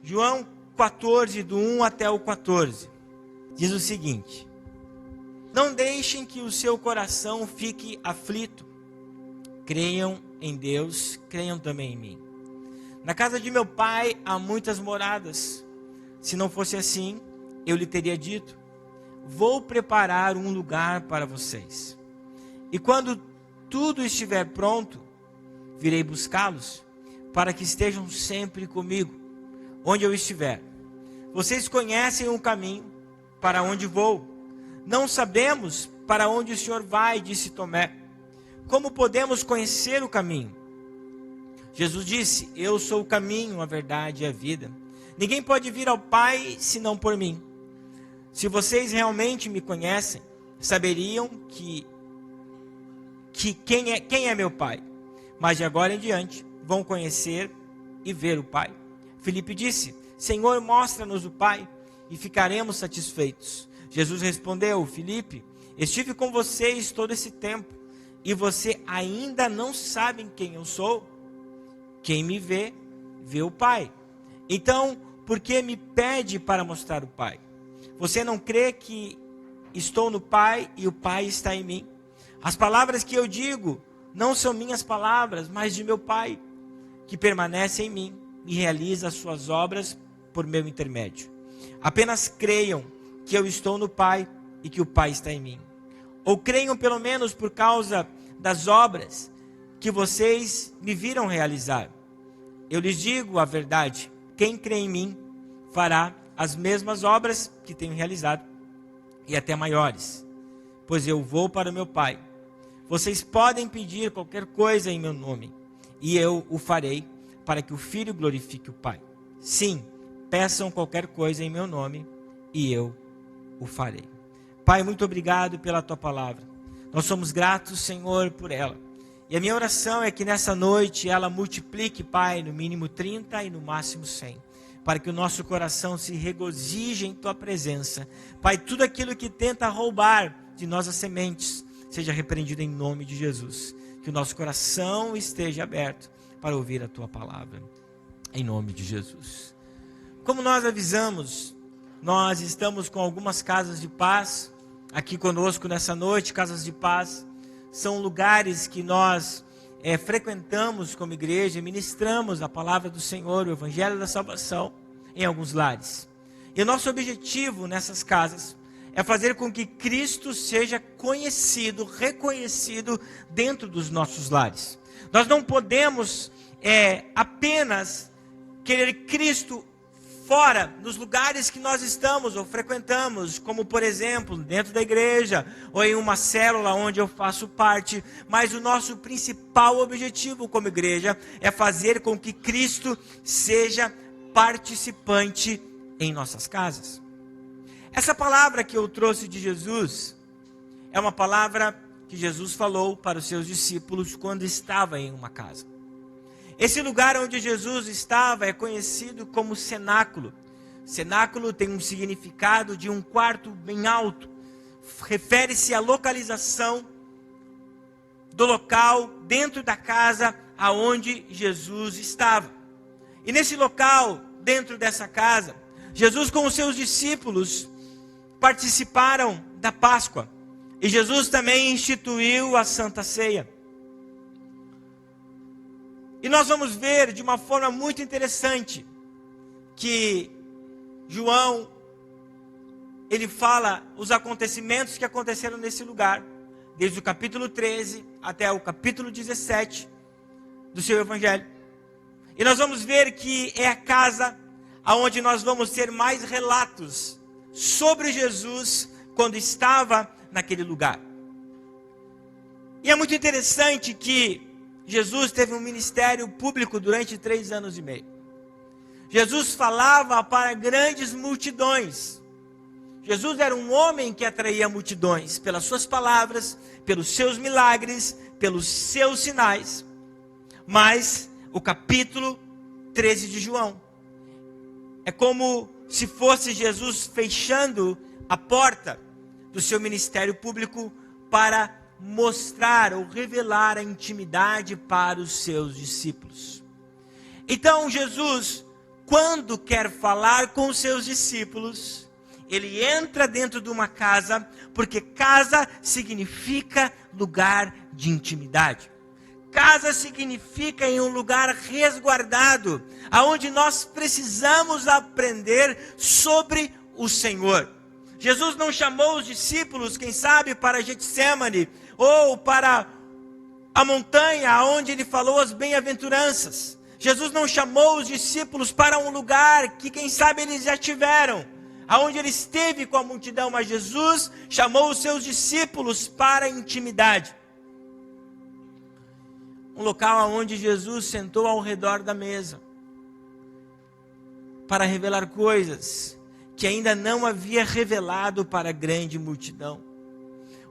João 14, do 1 até o 14, diz o seguinte: não deixem que o seu coração fique aflito. Creiam em Deus, creiam também em mim. Na casa de meu pai há muitas moradas. Se não fosse assim, eu lhe teria dito: vou preparar um lugar para vocês. E quando tudo estiver pronto, virei buscá-los, para que estejam sempre comigo, onde eu estiver. Vocês conhecem o caminho para onde vou. Não sabemos para onde o Senhor vai, disse Tomé. Como podemos conhecer o caminho? Jesus disse: eu sou o caminho, a verdade e a vida. Ninguém pode vir ao Pai senão por mim. Se vocês realmente me conhecem, saberiam quem é meu Pai. Mas de agora em diante vão conhecer e ver o Pai. Filipe disse: Senhor, mostra-nos o Pai e ficaremos satisfeitos. Jesus respondeu: Filipe, estive com vocês todo esse tempo e você ainda não sabe quem eu sou? Quem me vê, vê o Pai. Então, por que me pede para mostrar o Pai? Você não crê que estou no Pai e o Pai está em mim? As palavras que eu digo não são minhas palavras, mas de meu Pai, que permanece em mim e realiza as suas obras por meu intermédio. Apenas creiam que eu estou no Pai e que o Pai está em mim. Ou creiam pelo menos por causa das obras que vocês me viram realizar. Eu lhes digo a verdade: quem crê em mim fará as mesmas obras que tenho realizado e até maiores, pois eu vou para o meu Pai. Vocês podem pedir qualquer coisa em meu nome e eu o farei, para que o Filho glorifique o Pai. Sim, peçam qualquer coisa em meu nome e eu o farei. Pai, muito obrigado pela tua palavra. Nós somos gratos, Senhor, por ela. E a minha oração é que nessa noite ela multiplique, Pai, no mínimo 30 e no máximo 100. Para que o nosso coração se regozije em tua presença. Pai, tudo aquilo que tenta roubar de nós as sementes, seja repreendido em nome de Jesus. Que o nosso coração esteja aberto para ouvir a tua palavra. Em nome de Jesus. Como nós avisamos, nós estamos com algumas casas de paz aqui conosco nessa noite. Casas de paz são lugares que nós frequentamos como igreja, ministramos a palavra do Senhor, o Evangelho da Salvação em alguns lares. E o nosso objetivo nessas casas é fazer com que Cristo seja conhecido, reconhecido dentro dos nossos lares. Nós não podemos apenas querer Cristo fora, nos lugares que nós estamos ou frequentamos, como por exemplo, dentro da igreja, ou em uma célula onde eu faço parte, mas o nosso principal objetivo como igreja é fazer com que Cristo seja participante em nossas casas. Essa palavra que eu trouxe de Jesus, é uma palavra que Jesus falou para os seus discípulos quando estava em uma casa. Esse lugar onde Jesus estava é conhecido como cenáculo. Cenáculo tem um significado de um quarto bem alto. Refere-se à localização do local dentro da casa aonde Jesus estava. E nesse local, dentro dessa casa, Jesus com os seus discípulos participaram da Páscoa. E Jesus também instituiu a Santa Ceia. E nós vamos ver de uma forma muito interessante que João, ele fala os acontecimentos que aconteceram nesse lugar, desde o capítulo 13 até o capítulo 17 do seu Evangelho. E nós vamos ver que é a casa onde nós vamos ter mais relatos sobre Jesus quando estava naquele lugar. E é muito interessante que Jesus teve um ministério público durante 3 anos e meio. Jesus falava para grandes multidões. Jesus era um homem que atraía multidões pelas suas palavras, pelos seus milagres, pelos seus sinais. Mas o capítulo 13 de João é como se fosse Jesus fechando a porta do seu ministério público para mostrar ou revelar a intimidade para os seus discípulos. Então Jesus quando quer falar com os seus discípulos, ele entra dentro de uma casa, porque casa significa lugar de intimidade. Casa significa em um lugar resguardado, aonde nós precisamos aprender sobre o Senhor. Jesus não chamou os discípulos, quem sabe, para Getsemane, ou para a montanha onde ele falou as bem-aventuranças. Jesus não chamou os discípulos para um lugar que, quem sabe, eles já tiveram, aonde ele esteve com a multidão, mas Jesus chamou os seus discípulos para a intimidade. Um local onde Jesus sentou ao redor da mesa para revelar coisas que ainda não havia revelado para a grande multidão.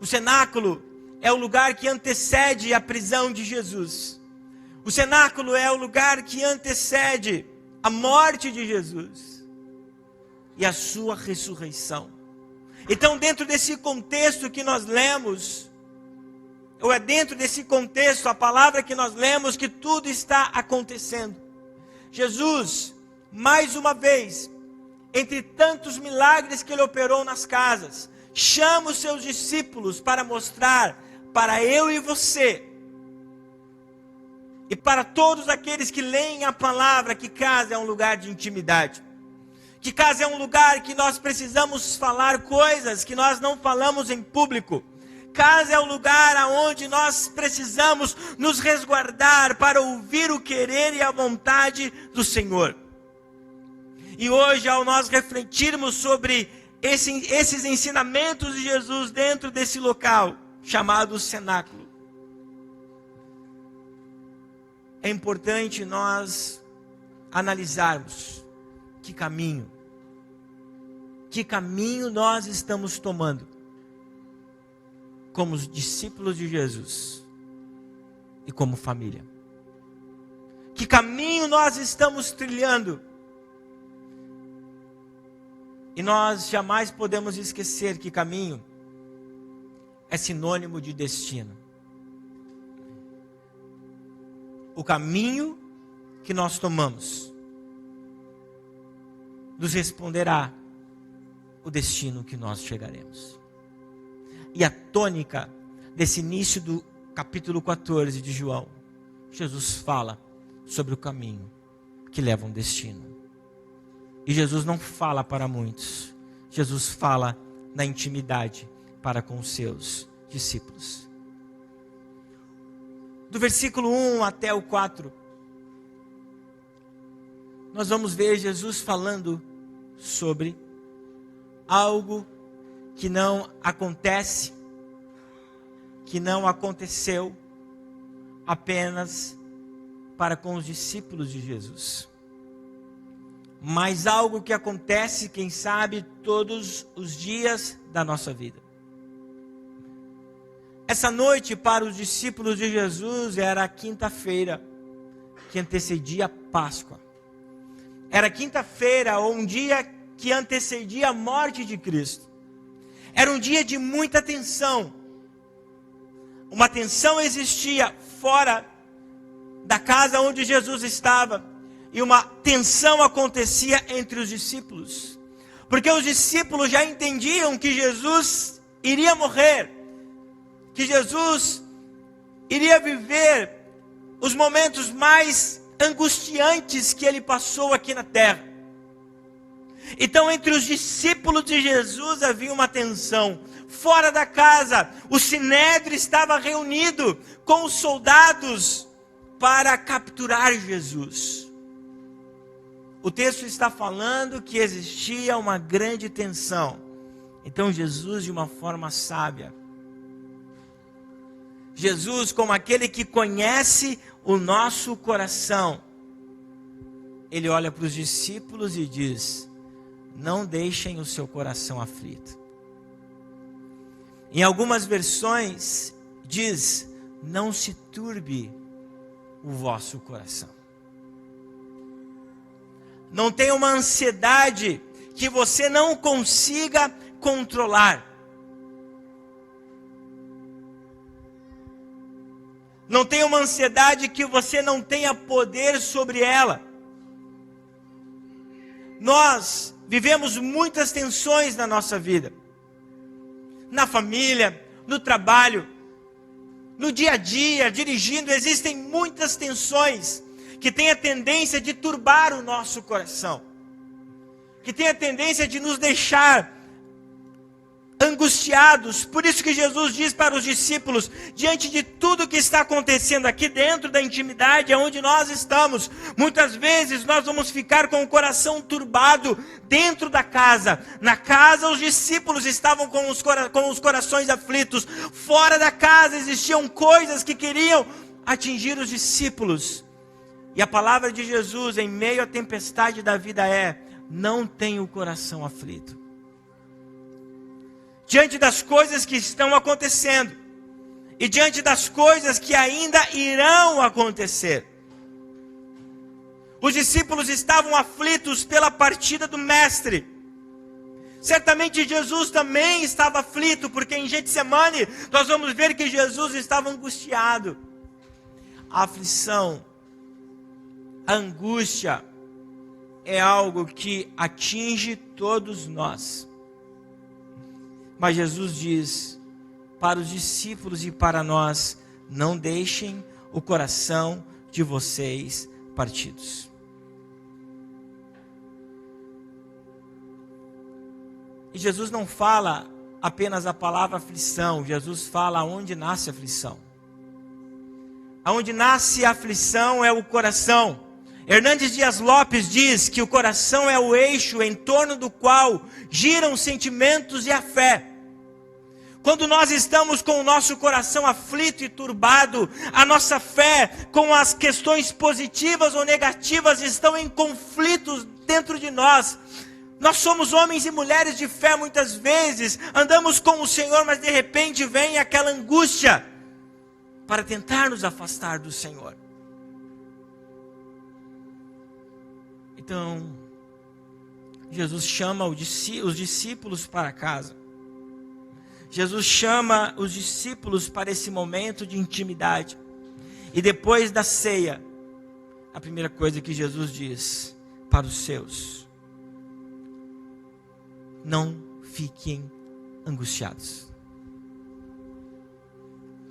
O cenáculo é o lugar que antecede a prisão de Jesus. O cenáculo é o lugar que antecede a morte de Jesus e a sua ressurreição. Então, dentro desse contexto que nós lemos, ou é dentro desse contexto, a palavra que nós lemos, que tudo está acontecendo. Jesus, mais uma vez, entre tantos milagres que ele operou nas casas, chama os seus discípulos para mostrar para eu e você, e para todos aqueles que leem a palavra, que casa é um lugar de intimidade. Que casa é um lugar que nós precisamos falar coisas que nós não falamos em público. Casa é o lugar onde nós precisamos nos resguardar para ouvir o querer e a vontade do Senhor. E hoje, ao nós refletirmos sobre esses ensinamentos de Jesus dentro desse local, chamado cenáculo, é importante nós analisarmos que caminho nós estamos tomando como os discípulos de Jesus e como família. Que caminho nós estamos trilhando. E nós jamais podemos esquecer que caminho é sinônimo de destino. O caminho que nós tomamos nos responderá o destino que nós chegaremos. E a tônica desse início do capítulo 14 de João, Jesus fala sobre o caminho que leva a um destino. E Jesus não fala para muitos, Jesus fala na intimidade para com os seus discípulos. Do versículo 1 até o 4, nós vamos ver Jesus falando sobre algo que não acontece, que não aconteceu apenas para com os discípulos de Jesus, mas algo que acontece, quem sabe, todos os dias da nossa vida. Essa noite para os discípulos de Jesus era a quinta-feira que antecedia a Páscoa. Era quinta-feira, ou um dia que antecedia a morte de Cristo. Era um dia de muita tensão. Uma tensão existia fora da casa onde Jesus estava. E uma tensão acontecia entre os discípulos. Porque os discípulos já entendiam que Jesus iria morrer. Que Jesus iria viver os momentos mais angustiantes que ele passou aqui na terra. Então, entre os discípulos de Jesus havia uma tensão. Fora da casa, o sinédrio estava reunido com os soldados para capturar Jesus. O texto está falando que existia uma grande tensão. Então, Jesus, de uma forma sábia, Jesus, como aquele que conhece o nosso coração, ele olha para os discípulos e diz: não deixem o seu coração aflito. Em algumas versões diz: não se turbe o vosso coração. Não tenha uma ansiedade que você não consiga controlar. Não tenha uma ansiedade que você não tenha poder sobre ela. nós vivemos muitas tensões na nossa vida. Na família, no trabalho, no dia a dia, dirigindo, existem muitas tensões que têm a tendência de turbar o nosso coração, que têm a tendência de nos deixar angustiados. Por isso que Jesus diz para os discípulos, diante de tudo que está acontecendo aqui dentro da intimidade onde nós estamos, muitas vezes nós vamos ficar com o coração turbado dentro da casa. Na casa os discípulos estavam com os corações aflitos. Fora da casa existiam coisas que queriam atingir os discípulos. E a palavra de Jesus em meio à tempestade da vida é: não tenha o coração aflito. Diante das coisas que estão acontecendo e diante das coisas que ainda irão acontecer, os discípulos estavam aflitos pela partida do Mestre. Certamente Jesus também estava aflito, porque em Getsemane nós vamos ver que Jesus estava angustiado. A aflição, a angústia é algo que atinge todos nós. Mas Jesus diz para os discípulos e para nós: não deixem o coração de vocês partidos. E Jesus não fala apenas a palavra aflição, Jesus fala onde nasce a aflição. Aonde nasce a aflição é o coração. Hernandes Dias Lopes diz que o coração é o eixo em torno do qual giram os sentimentos e a fé. Quando nós estamos com o nosso coração aflito e turbado, a nossa fé com as questões positivas ou negativas estão em conflitos dentro de nós. Nós somos homens e mulheres de fé muitas vezes, andamos com o Senhor, mas de repente vem aquela angústia para tentar nos afastar do Senhor. Então, Jesus chama os discípulos para casa. Jesus chama os discípulos para esse momento de intimidade. E depois da ceia, a primeira coisa que Jesus diz para os seus: não fiquem angustiados.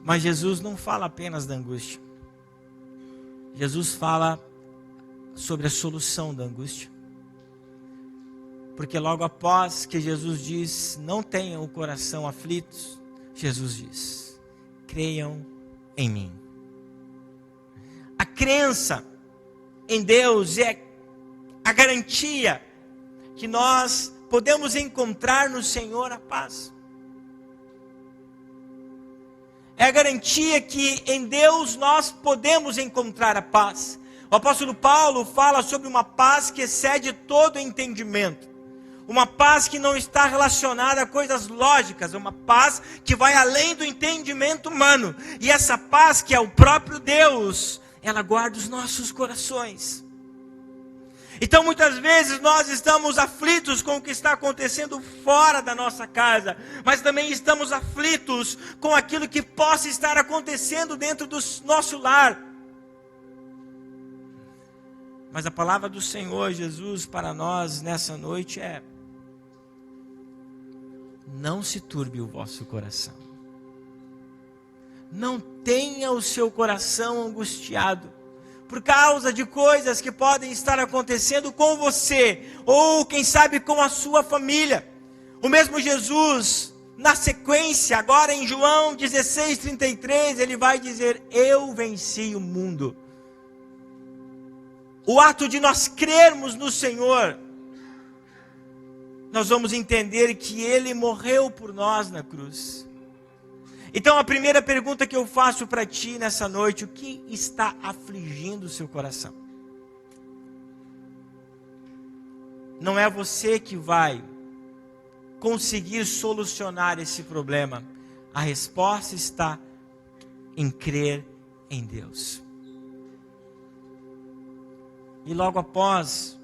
Mas Jesus não fala apenas da angústia. Jesus fala sobre a solução da angústia. Porque logo após que Jesus diz: não tenham o coração aflitos, Jesus diz: creiam em mim. A crença em Deus é a garantia que nós podemos encontrar no Senhor a paz. É a garantia que em Deus nós podemos encontrar a paz. O apóstolo Paulo fala sobre uma paz que excede todo entendimento. Uma paz que não está relacionada a coisas lógicas. É uma paz que vai além do entendimento humano. E essa paz, que é o próprio Deus, ela guarda os nossos corações. Então muitas vezes nós estamos aflitos com o que está acontecendo fora da nossa casa, mas também estamos aflitos com aquilo que possa estar acontecendo dentro do nosso lar. Mas a palavra do Senhor Jesus para nós nessa noite é: não se turbe o vosso coração. Não tenha o seu coração angustiado por causa de coisas que podem estar acontecendo com você, ou quem sabe com a sua família. O mesmo Jesus, na sequência, agora em João 16:33, ele vai dizer: eu venci o mundo. O ato de nós crermos no Senhor, nós vamos entender que Ele morreu por nós na cruz. Então a primeira pergunta que eu faço para ti nessa noite: o que está afligindo o seu coração? Não é você que vai conseguir solucionar esse problema. A resposta está em crer em Deus. E logo após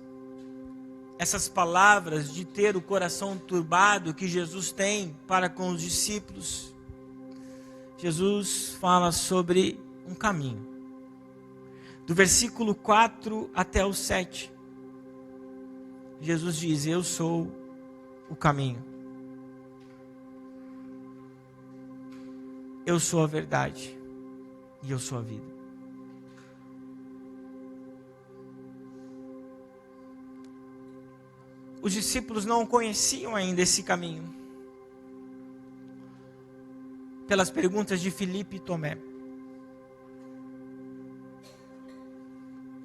essas palavras de ter o coração turbado que Jesus tem para com os discípulos, Jesus fala sobre um caminho. Do versículo 4 até o 7. Jesus diz: eu sou o caminho. Eu sou a verdade. E eu sou a vida. Os discípulos não conheciam ainda esse caminho. Pelas perguntas de Filipe e Tomé.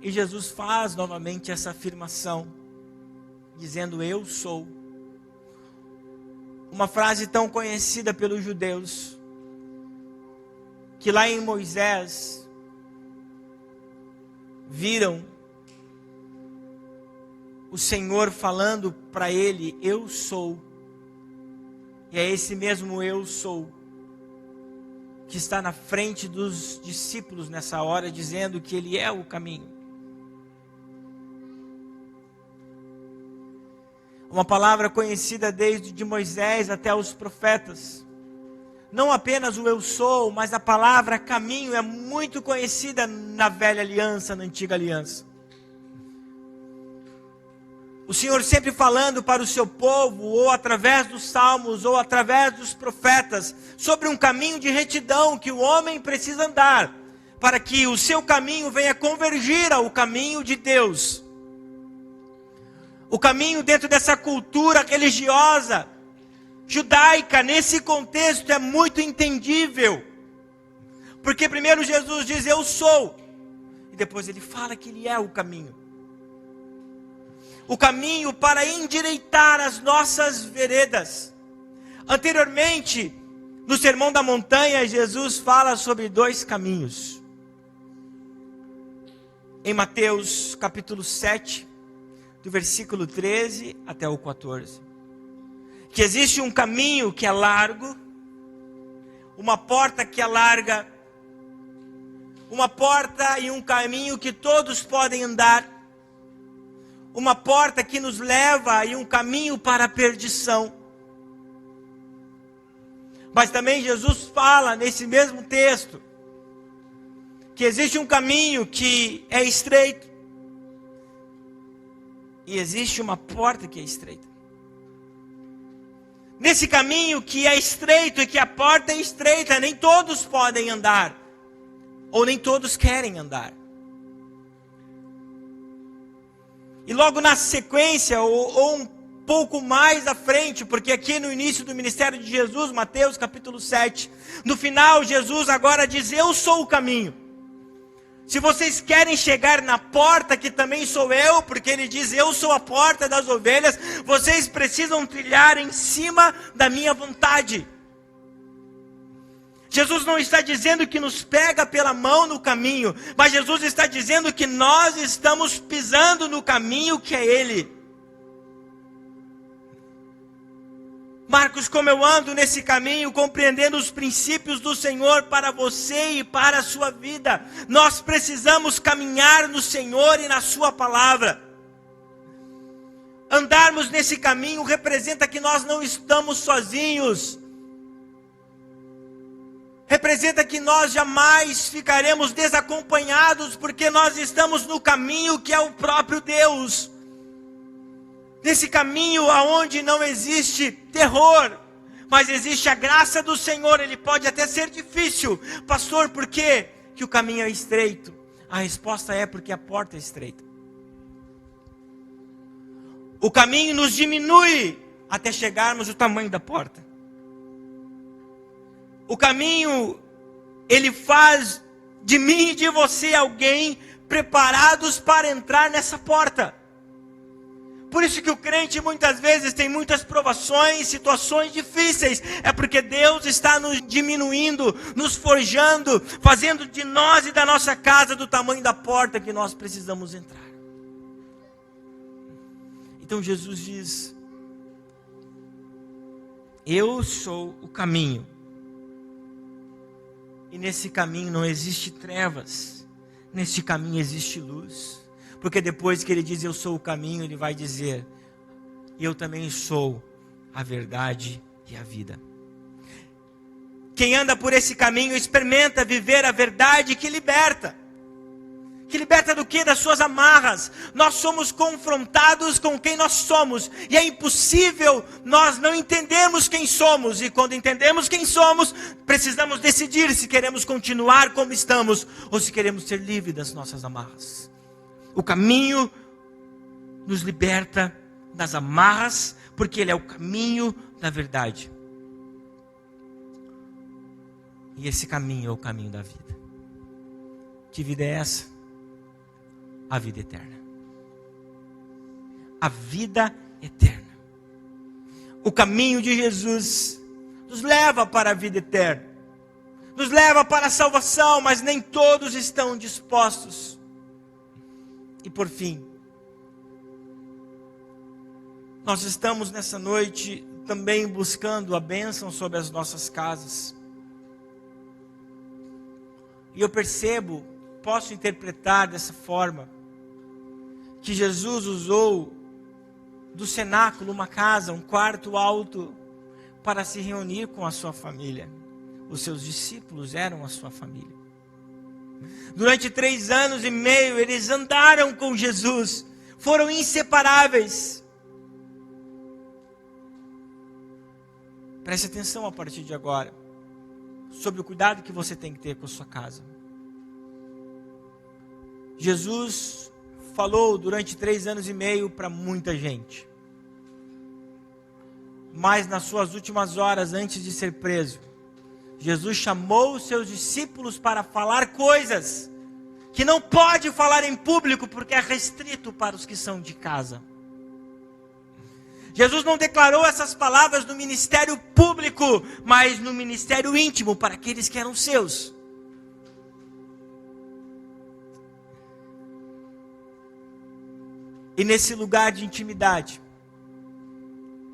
E Jesus faz novamente essa afirmação, dizendo: eu sou. Uma frase tão conhecida pelos judeus, que lá em Moisés, viram o Senhor falando para ele: eu sou. E é esse mesmo eu sou que está na frente dos discípulos nessa hora, dizendo que ele é o caminho. Uma palavra conhecida desde de Moisés até os profetas. Não apenas o eu sou, mas a palavra caminho é muito conhecida na velha aliança, na antiga aliança. O Senhor sempre falando para o seu povo, ou através dos salmos, ou através dos profetas, sobre um caminho de retidão que o homem precisa andar, para que o seu caminho venha convergir ao caminho de Deus. O caminho dentro dessa cultura religiosa, judaica, nesse contexto é muito entendível. Porque primeiro Jesus diz: eu sou. E depois ele fala que ele é o caminho. O caminho para endireitar as nossas veredas. Anteriormente, no Sermão da Montanha, Jesus fala sobre 2 caminhos. Em Mateus capítulo 7, do versículo 13 até o 14. Que existe um caminho que é largo, uma porta que é larga, uma porta e um caminho que todos podem andar, uma porta que nos leva e um caminho para a perdição. Mas também Jesus fala nesse mesmo texto que existe um caminho que é estreito e existe uma porta que é estreita. Nesse caminho que é estreito e que a porta é estreita, nem todos podem andar, ou nem todos querem andar. E logo na sequência, ou um pouco mais à frente, porque aqui no início do ministério de Jesus, Mateus capítulo 7, no final Jesus agora diz: eu sou o caminho. Se vocês querem chegar na porta, que também sou eu, porque ele diz: eu sou a porta das ovelhas, vocês precisam trilhar em cima da minha vontade. Jesus não está dizendo que nos pega pela mão no caminho, mas Jesus está dizendo que nós estamos pisando no caminho que é Ele. Marcos, como eu ando nesse caminho, compreendendo os princípios do Senhor para você e para a sua vida, nós precisamos caminhar no Senhor e na sua palavra. Andarmos nesse caminho representa que nós não estamos sozinhos. Representa que nós jamais ficaremos desacompanhados, porque nós estamos no caminho que é o próprio Deus. Nesse caminho aonde não existe terror, mas existe a graça do Senhor. Ele pode até ser difícil. Pastor, por quê que o caminho é estreito? A resposta é porque a porta é estreita. O caminho nos diminui até chegarmos ao tamanho da porta. O caminho, ele faz de mim e de você alguém preparados para entrar nessa porta. Por isso que o crente muitas vezes tem muitas provações, situações difíceis. É porque Deus está nos diminuindo, nos forjando, fazendo de nós e da nossa casa do tamanho da porta que nós precisamos entrar. Então Jesus diz: eu sou o caminho. E nesse caminho não existe trevas. Nesse caminho existe luz. Porque depois que ele diz eu sou o caminho, ele vai dizer: eu também sou a verdade e a vida. Quem anda por esse caminho experimenta viver a verdade que liberta. Que liberta do quê? Das suas amarras. Nós somos confrontados com quem nós somos. E é impossível nós não entendermos quem somos. E quando entendemos quem somos, precisamos decidir se queremos continuar como estamos ou se queremos ser livres das nossas amarras. O caminho nos liberta das amarras, porque ele é o caminho da verdade. E esse caminho é o caminho da vida. Que vida é essa? A vida eterna. A vida eterna. O caminho de Jesus nos leva para a vida eterna. Nos leva para a salvação, mas nem todos estão dispostos. E por fim, nós estamos nessa noite também buscando a bênção sobre as nossas casas. E eu percebo, posso interpretar dessa forma, que Jesus usou do cenáculo uma casa, um quarto alto, para se reunir com a sua família. Os seus discípulos eram a sua família. Durante 3 anos e meio, eles andaram com Jesus, foram inseparáveis. Preste atenção a partir de agora, sobre o cuidado que você tem que ter com a sua casa. Jesus falou durante 3 anos e meio para muita gente. Mas nas suas últimas horas, antes de ser preso, Jesus chamou os seus discípulos para falar coisas que não pode falar em público, porque é restrito para os que são de casa. Jesus não declarou essas palavras no ministério público, mas no ministério íntimo, para aqueles que eram seus. E nesse lugar de intimidade,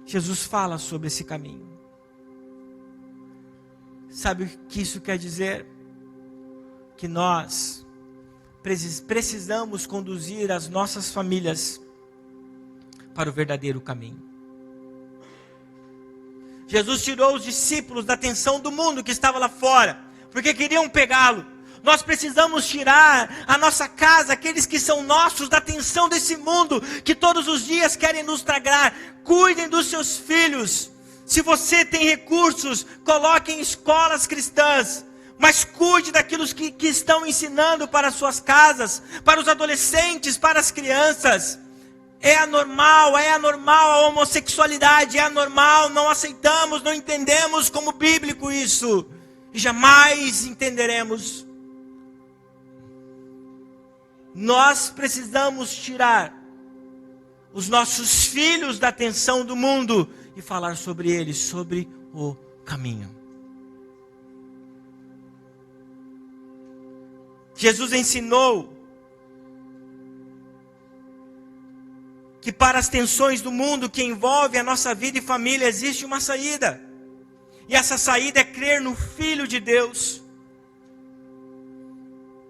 Jesus fala sobre esse caminho. Sabe o que isso quer dizer? Que nós precisamos conduzir as nossas famílias para o verdadeiro caminho. Jesus tirou os discípulos da atenção do mundo que estava lá fora, porque queriam pegá-lo. Nós precisamos tirar a nossa casa, aqueles que são nossos, da atenção desse mundo, que todos os dias querem nos tragar. Cuidem dos seus filhos. Se você tem recursos, coloque em escolas cristãs. Mas cuide daqueles que estão ensinando para as suas casas, para os adolescentes, para as crianças. É anormal a homossexualidade, é anormal, não aceitamos, não entendemos como bíblico isso. E jamais entenderemos. Nós precisamos tirar os nossos filhos da atenção do mundo e falar sobre eles, sobre o caminho. Jesus ensinou que para as tensões do mundo que envolvem a nossa vida e família existe uma saída. E essa saída é crer no Filho de Deus.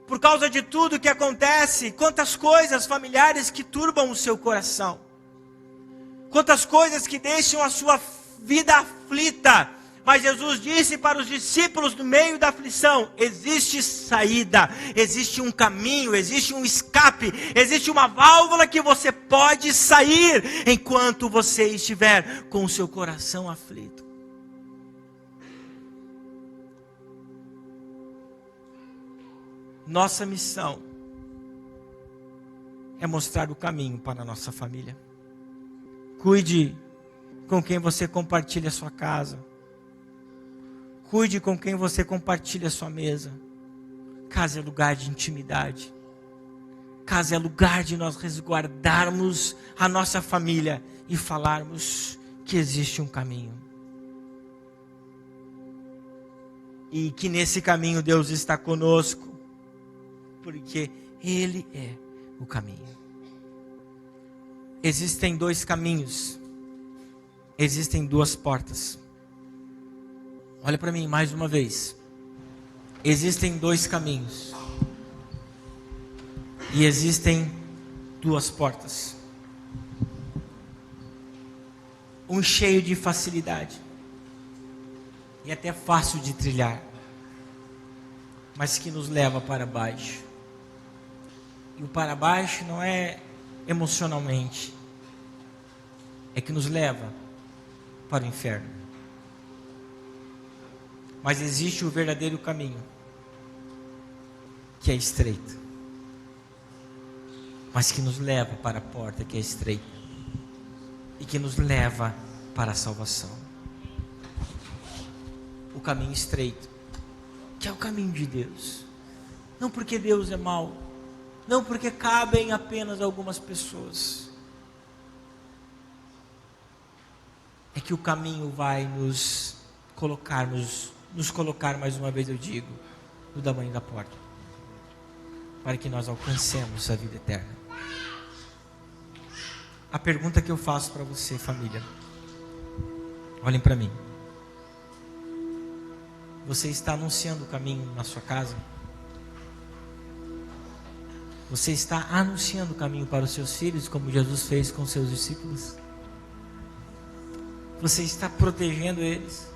Por causa de tudo que acontece, quantas coisas familiares que turbam o seu coração. Quantas coisas que deixam a sua vida aflita. Mas Jesus disse para os discípulos no meio da aflição, existe saída, existe um caminho, existe um escape, existe uma válvula que você pode sair enquanto você estiver com o seu coração aflito. Nossa missão é mostrar o caminho para a nossa família. Cuide com quem você compartilha a sua casa. Cuide com quem você compartilha a sua mesa. Casa é lugar de intimidade. Casa é lugar de nós resguardarmos a nossa família e falarmos que existe um caminho. E que nesse caminho Deus está conosco. Porque Ele é o caminho. Existem 2 caminhos. Existem 2 portas. Olha para mim mais uma vez. Existem 2 caminhos. E existem 2 portas. Um cheio de facilidade. E até fácil de trilhar. Mas que nos leva para baixo. E o para baixo não é emocionalmente, é que nos leva para o inferno. Mas existe o verdadeiro caminho, que é estreito, mas que nos leva para a porta que é estreita e que nos leva para a salvação. O caminho estreito, que é o caminho de Deus. Não porque Deus é mau, não porque cabem apenas algumas pessoas. É que o caminho vai nos colocar, mais uma vez eu digo, no tamanho da porta, para que nós alcancemos a vida eterna. A pergunta que eu faço para você, família, olhem para mim. Você está anunciando o caminho na sua casa? Você está anunciando o caminho para os seus filhos, como Jesus fez com seus discípulos? Você está protegendo eles?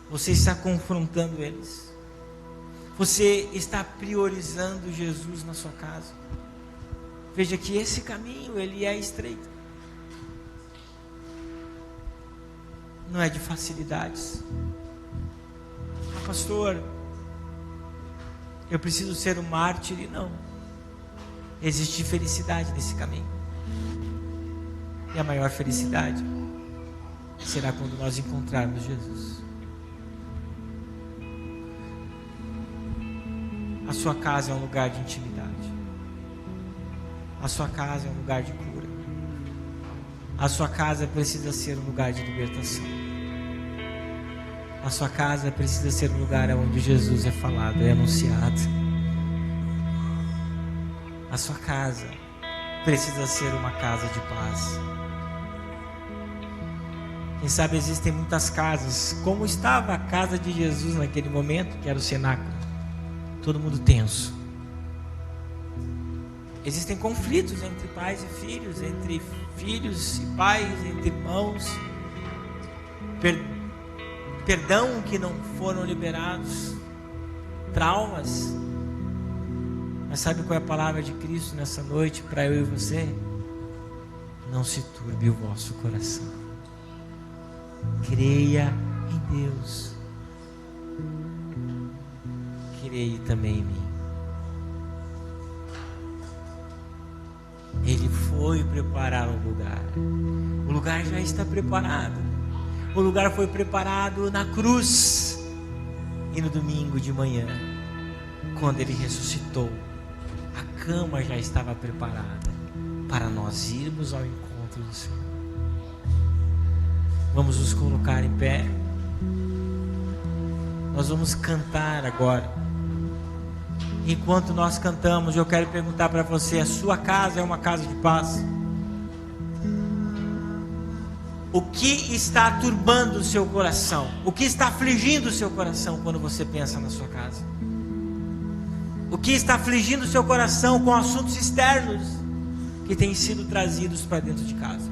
Você está confrontando eles? Você está priorizando Jesus na sua casa? Veja que esse caminho, ele é estreito. Não é de facilidades. Ah, pastor, eu preciso ser um mártir. E não. Existe felicidade nesse caminho. E a maior felicidade será quando nós encontrarmos Jesus. A sua casa é um lugar de intimidade. A sua casa é um lugar de cura. A sua casa precisa ser um lugar de libertação. A sua casa precisa ser um lugar onde Jesus é falado, é anunciado. A sua casa precisa ser uma casa de paz. Quem sabe existem muitas casas, como estava a casa de Jesus naquele momento, que era o cenáculo. Todo mundo tenso. Existem conflitos entre pais e filhos, entre filhos e pais, entre irmãos. Perdão que não foram liberados. Traumas. Mas sabe qual é a palavra de Cristo nessa noite para eu e você? Não se turbe o vosso coração. Creia em Deus. Creia também em mim. Ele foi preparar um lugar. O lugar já está preparado. O lugar foi preparado na cruz. E no domingo de manhã, quando ele ressuscitou, a cama já estava preparada para nós irmos ao encontro do Senhor. Vamos nos colocar em pé. Nós vamos cantar agora. Enquanto nós cantamos, eu quero perguntar para você: a sua casa é uma casa de paz? O que está turbando o seu coração? O que está afligindo o seu coração quando você pensa na sua casa? O que está afligindo o seu coração com assuntos externos que têm sido trazidos para dentro de casa?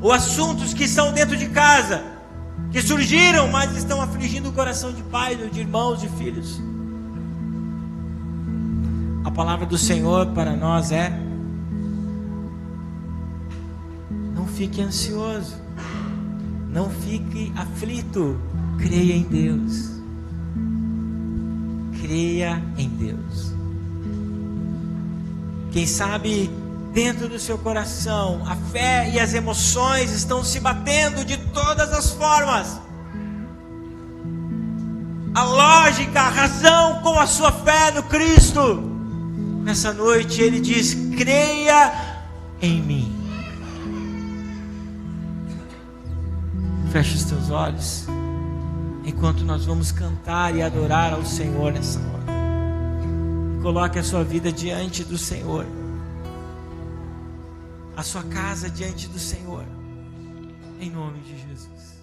Ou assuntos que são dentro de casa, que surgiram, mas estão afligindo o coração de pais, de irmãos, de filhos? A palavra do Senhor para nós é: não fique ansioso, não fique aflito, creia em Deus. Creia em Deus. Quem sabe dentro do seu coração a fé e as emoções estão se batendo de todas as formas. A lógica, a razão com a sua fé no Cristo. Nessa noite ele diz: creia em mim. Feche os teus olhos, enquanto nós vamos cantar e adorar ao Senhor nessa hora. Coloque a sua vida diante do Senhor, a sua casa diante do Senhor, em nome de Jesus.